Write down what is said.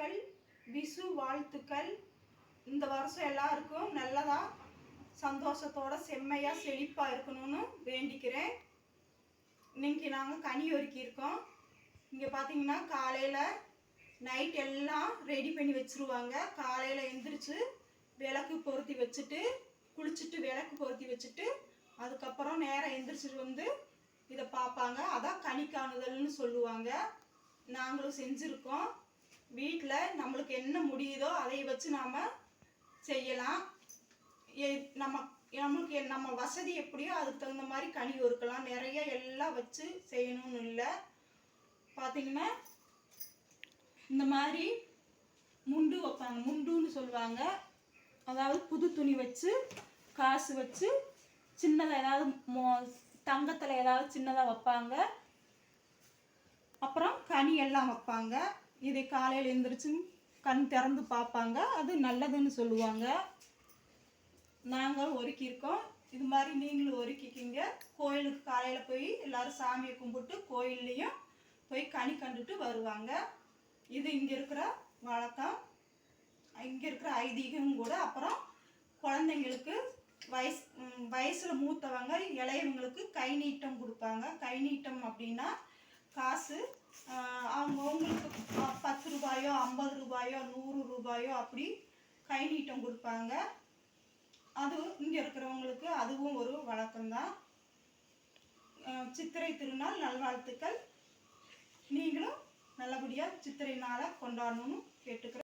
வாழ்த்துக்கள், விசு வாழ்த்துக்கள். இந்த வருஷம் எல்லாருக்கும் நல்லதா சந்தோஷத்தோட செம்மையா செழிப்பா இருக்கணும்னு வேண்டிக்கிறேன். இன்னைக்கு நாங்கள் கனி ஒருக்கியிருக்கோம். இங்கே பார்த்தீங்கன்னா காலையில் நைட் எல்லாம் ரெடி பண்ணி வச்சுருவாங்க. காலையில் எழுந்திரிச்சு விளக்கு பொருத்தி வச்சுட்டு குளிச்சுட்டு விளக்கு பொருத்தி வச்சுட்டு அதுக்கப்புறம் நேரம் எந்திரிச்சிட்டு வந்து இதை பார்ப்பாங்க. அதான் கனி காணுதல்னு சொல்லுவாங்க. நாங்களும் செஞ்சுருக்கோம். வீட்டில் நம்மளுக்கு என்ன முடியுதோ அதை வச்சு நாம் செய்யலாம். நம்மளுக்கு நம்ம வசதி எப்படியோ அதுக்கு தகுந்த மாதிரி கனி ஒருக்கலாம். நிறைய எல்லாம் வச்சு செய்யணும்னு இல்லை. பார்த்தீங்கன்னா இந்த மாதிரி முண்டு வைப்பாங்க. முண்டுன்னு சொல்லுவாங்க. அதாவது புது துணி வச்சு காசு வச்சு சின்னதாக ஏதாவது தங்கத்தில் ஏதாவது சின்னதாக வைப்பாங்க. அப்புறம் கனி எல்லாம் வைப்பாங்க. இதை காலையில் எழுந்திரிச்சு கண் திறந்து பார்ப்பாங்க. அது நல்லதுன்னு சொல்லுவாங்க. நாங்கள் ஒருக்கியிருக்கோம். இது மாதிரி நீங்களும் ஒருக்கிக்கிங்க. கோயிலுக்கு காலையில் போய் எல்லோரும் சாமியை கும்பிட்டு கோயில்லையும் போய் கனி கண்டுட்டு வருவாங்க. இது இங்கே இருக்கிற வழக்கம், இங்கே இருக்கிற ஐதீகம் கூட. அப்புறம் குழந்தைங்களுக்கு வயசில் மூத்தவங்க இளையவங்களுக்கு கை நீட்டம் கொடுப்பாங்க. கை நீட்டம் அப்படின்னா காசு அவங்களுக்கு 10 ரூபாயோ 50 ரூபாயோ 100 ரூபாயோ அப்படி கை நீட்டம் கொடுப்பாங்க. அது இங்கே இருக்கிறவங்களுக்கு அதுவும் ஒரு வழக்கம்தான். சித்திரை திருநாள் நல்வாழ்த்துக்கள். நீங்களும் நல்லபடியாக சித்திரை நாளை கொண்டாடணும்னு கேட்டுக்கிறேன்.